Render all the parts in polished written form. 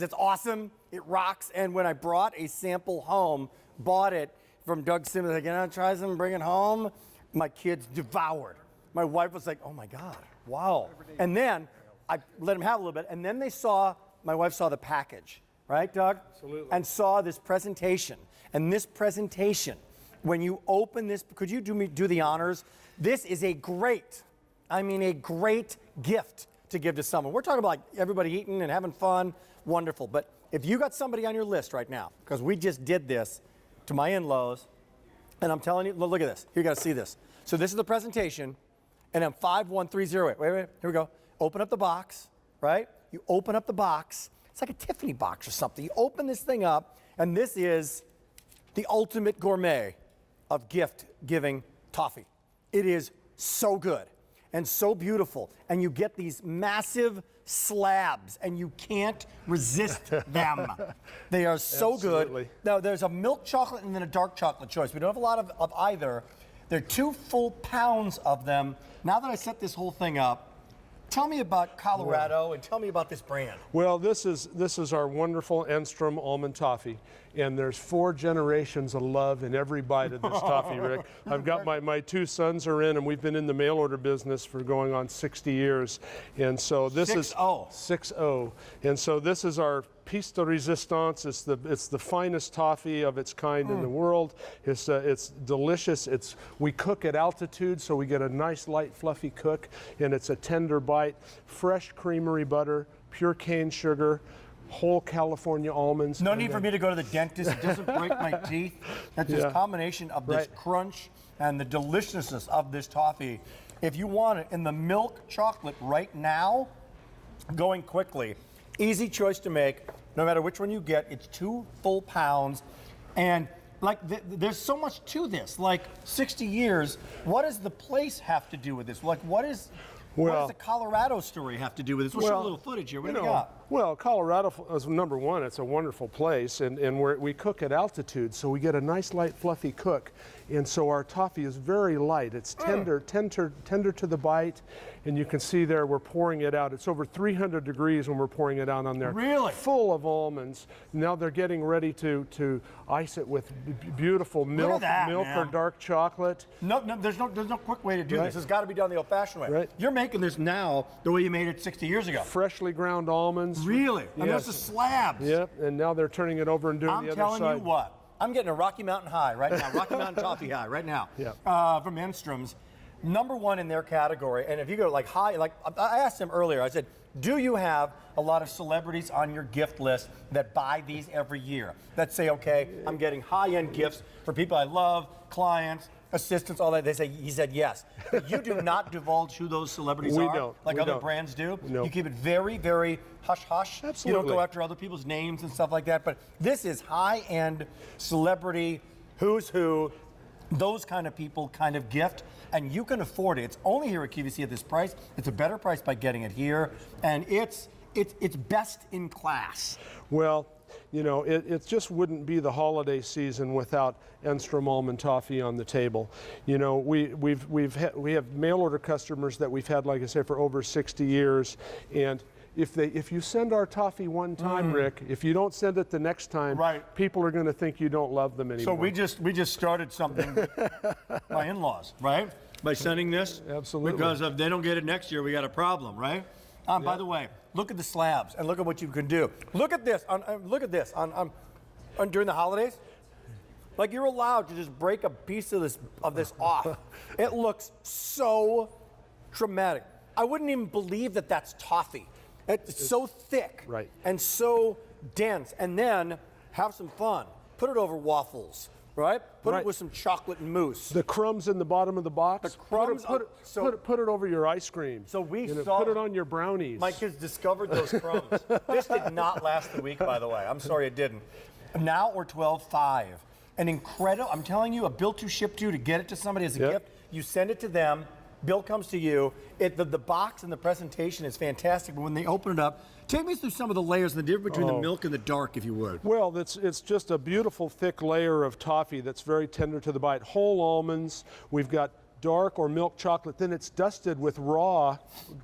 It's awesome. It rocks. And when I brought a sample home, bought it from Doug Simmons, like, try some, bring it home. My kids devoured. My wife was like, oh my God, wow. And then I let them have a little bit. And then my wife saw the package, right, Doug? Absolutely. And saw this presentation. And this presentation, when you open this, could you do the honors? This is a great gift to give to someone. We're talking about like everybody eating and having fun, wonderful. But if you got somebody on your list right now, because we just did this to my in-laws, and I'm telling you, look at this. You got to see this. So this is the presentation, and I'm 51308. Wait, here we go. Open up the box, right? You open up the box. It's like a Tiffany box or something. You open this thing up, and this is the ultimate gourmet of gift-giving toffee. It is so good and so beautiful, and you get these massive slabs, and you can't resist them. They are so Absolutely. good. Now, there's a milk chocolate and then a dark chocolate choice. We don't have a lot of either. There are 2 full pounds of them. Now that I set this whole thing up, tell me about Colorado and tell me about this brand. Well, this is our wonderful Enstrom Almond Toffee, and there's 4 generations of love in every bite of this toffee, Rick. I've got my 2 sons are in, and we've been in the mail order business for going on 60 years, and so this is 6-0, and so this is our piece de resistance. It's the finest toffee of its kind in the world. It's delicious. We cook at altitude, so we get a nice light fluffy cook, and it's a tender bite. Fresh creamery butter, pure cane sugar, whole California almonds. No need for me to go to the dentist. It doesn't break my teeth. That's this combination of this crunch and the deliciousness of this toffee. If you want it in the milk chocolate right now, going quickly, easy choice to make. No matter which one you get, it's 2 full pounds. And like there's so much to this. Like 60 years, what does the place have to do with this? Like what does the Colorado story have to do with this? We'll show a little footage here. What do you got? Well, Colorado is number one. It's a wonderful place, and we cook at altitude, so we get a nice light fluffy cook. And so our toffee is very light. It's tender to the bite, and you can see there we're pouring it out. It's over 300 degrees when we're pouring it out on there. Really? Full of almonds. Now they're getting ready to ice it with beautiful milk, or dark chocolate. No, there's no quick way to do this. It's got to be done the old-fashioned way. Right. You're making this now the way you made it 60 years ago. Freshly ground almonds. Really? Yes. And those are slabs. Yep, and now they're turning it over and doing the other side. I'm telling you what, I'm getting a Rocky Mountain High right now, Rocky Mountain Toffee High right now, from Enstrom's. #1 in their category. And if you go like high, like I asked them earlier, I said, do you have a lot of celebrities on your gift list that buy these every year? That say, okay, I'm getting high-end gifts for people I love, clients, assistants, all that. He said yes. But you do not divulge who those celebrities are. We don't. Like other brands do. No. You keep it very, very hush-hush. Absolutely. You don't go after other people's names and stuff like that. But this is high-end celebrity, who's who, those kind of people kind of gift. And you can afford it. It's only here at QVC at this price. It's a better price by getting it here. And it's best in class. Well, you know, it just wouldn't be the holiday season without Enstrom Almond Toffee on the table. You know, we have mail order customers that we've had, like I say, for over 60 years, and if you send our toffee one time, Rick, if you don't send it the next time, people are going to think you don't love them anymore. So we just started something with my in-laws, right? By sending this, absolutely, because if they don't get it next year, we got a problem, right? By the way, look at the slabs and look at what you can do. Look at this. Look at this. During the holidays, like you're allowed to just break a piece of this off. It looks so dramatic. I wouldn't even believe that that's toffee. It's so thick and so dense. And then have some fun. Put it over waffles. Right? Put it with some chocolate and mousse. The crumbs in the bottom of the box. The crumbs. Put it over your ice cream. So put it on your brownies. My kids discovered those crumbs. This did not last the week, by the way. I'm sorry it didn't. Now we're 12.5. An incredible. I'm telling you, a bill to ship to get it to somebody as a gift. You send it to them. Bill comes to you. The box and the presentation is fantastic, but when they open it up, take me through some of the layers and the difference between the milk and the dark, if you would. Well, it's just a beautiful thick layer of toffee that's very tender to the bite. Whole almonds. We've got dark or milk chocolate, then it's dusted with raw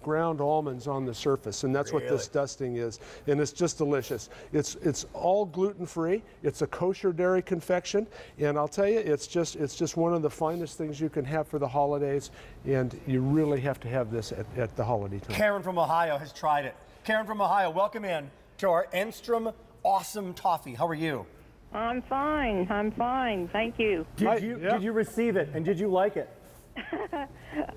ground almonds on the surface, and that's what this dusting is, and it's just delicious. It's all gluten-free. It's a kosher dairy confection, and I'll tell you, it's just one of the finest things you can have for the holidays, and you really have to have this at the holiday time. Karen from Ohio has tried it. Karen from Ohio, welcome in to our Enstrom Awesome Toffee. How are you? I'm fine. I'm fine. Thank you. Did you receive it, and did you like it?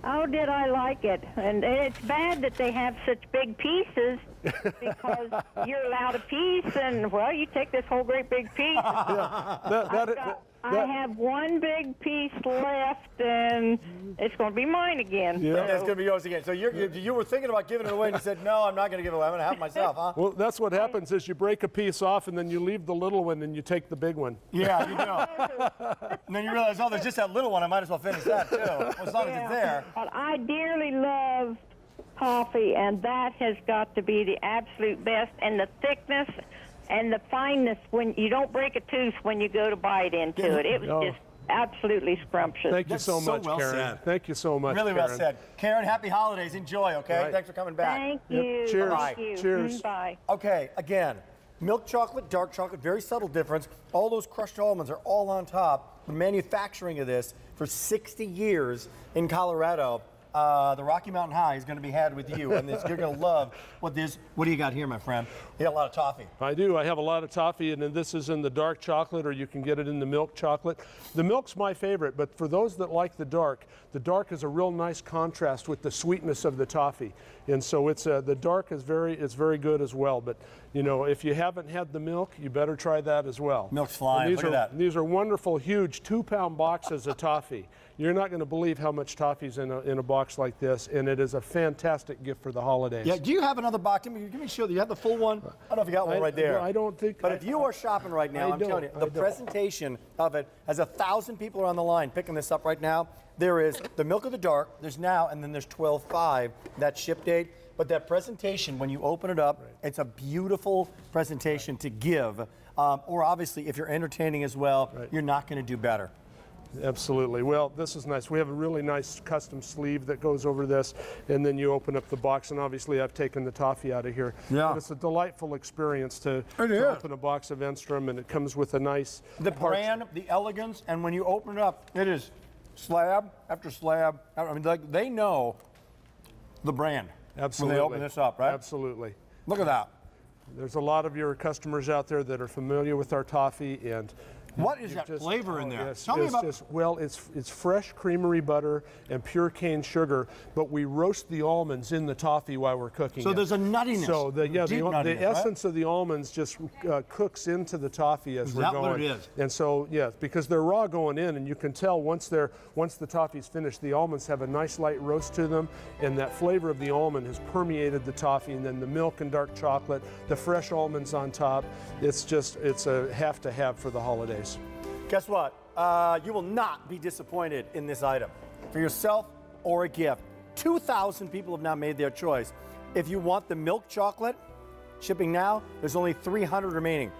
Oh, did I like it? And it's bad that they have such big pieces because you're allowed a piece, and, well, you take this whole great big piece. I have one big piece left, and it's going to be mine again. Yeah, so. it's going to be yours again. So you were thinking about giving it away, and you said, no, I'm not going to give it away. I'm going to have it myself, huh? Well, that's what happens is you break a piece off, and then you leave the little one, and you take the big one. Yeah, you do. And then you realize, oh, there's just that little one. I might as well finish that, too. Well, as long as it's there. But I dearly love toffee, and that has got to be the absolute best. And the thickness and the fineness, when you don't break a tooth when you go to bite into it. It was just absolutely scrumptious. Thank you so much, well Karen. said. Thank you so much, Really Karen. well said. Karen, happy holidays. Enjoy, okay? Right. Thanks for coming back. Thank you. Cheers. Thank you. Cheers. Bye. Okay, again, milk chocolate, dark chocolate, very subtle difference. All those crushed almonds are all on top. The manufacturing of this for 60 years in Colorado. The Rocky Mountain High is going to be had with you, and you're going to love what this. What do you got here, my friend? You got a lot of toffee. I do. I have a lot of toffee, and then this is in the dark chocolate, or you can get it in the milk chocolate. The milk's my favorite, but for those that like the dark is a real nice contrast with the sweetness of the toffee, and so it's the dark is very good as well. But you know, if you haven't had the milk, you better try that as well. Milk's flying. Look at that. These are wonderful, huge 2-pound boxes of toffee. You're not going to believe how much toffee's in a box like this, and it is a fantastic gift for the holidays. Yeah. Do you have another box? Give me show that you have the full one. I don't know if you got one right there. I don't think. But if you are shopping right now, I'm telling you, the presentation of it, as 1,000 people are on the line picking this up right now, there is the milk of the dark, there's now, and then there's 12/5, that ship date. But that presentation, when you open it up, it's a beautiful presentation to give. Or obviously, if you're entertaining as well, you're not going to do better. Absolutely. Well, this is nice. We have a really nice custom sleeve that goes over this, and then you open up the box, and obviously I've taken the toffee out of here. Yeah. But it's a delightful experience to open a box of Enstrom, and it comes with a nice... The brand, the elegance, and when you open it up, it is slab after slab. I mean, like, they know the brand. Absolutely. When they open this up, right? Absolutely. Look at that. There's a lot of your customers out there that are familiar with our toffee, and what is that flavor in there? Yes, Tell me about. Well, it's fresh creamery butter and pure cane sugar, but we roast the almonds in the toffee while we're cooking. So there's a nuttiness. So the nuttiness, essence of the almonds just cooks into the toffee as we're going. Is that what it is? And so yes, because they're raw going in, and you can tell once the toffee's finished, the almonds have a nice light roast to them, and that flavor of the almond has permeated the toffee, and then the milk and dark chocolate, the fresh almonds on top. It's a have to have for the holidays. Guess what? You will not be disappointed in this item. For yourself or a gift. 2,000 people have now made their choice. If you want the milk chocolate, shipping now, there's only 300 remaining.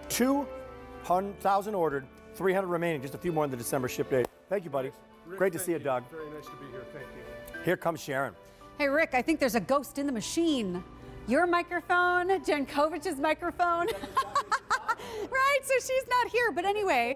2,000 ordered, 300 remaining, just a few more in the December ship date. Thank you, buddy. Rick, great to see you, Doug. Very nice to be here. Thank you. Here comes Sharon. Hey, Rick, I think there's a ghost in the machine. Your microphone, Jen Kovich's microphone. Right, so she's not here. But anyway,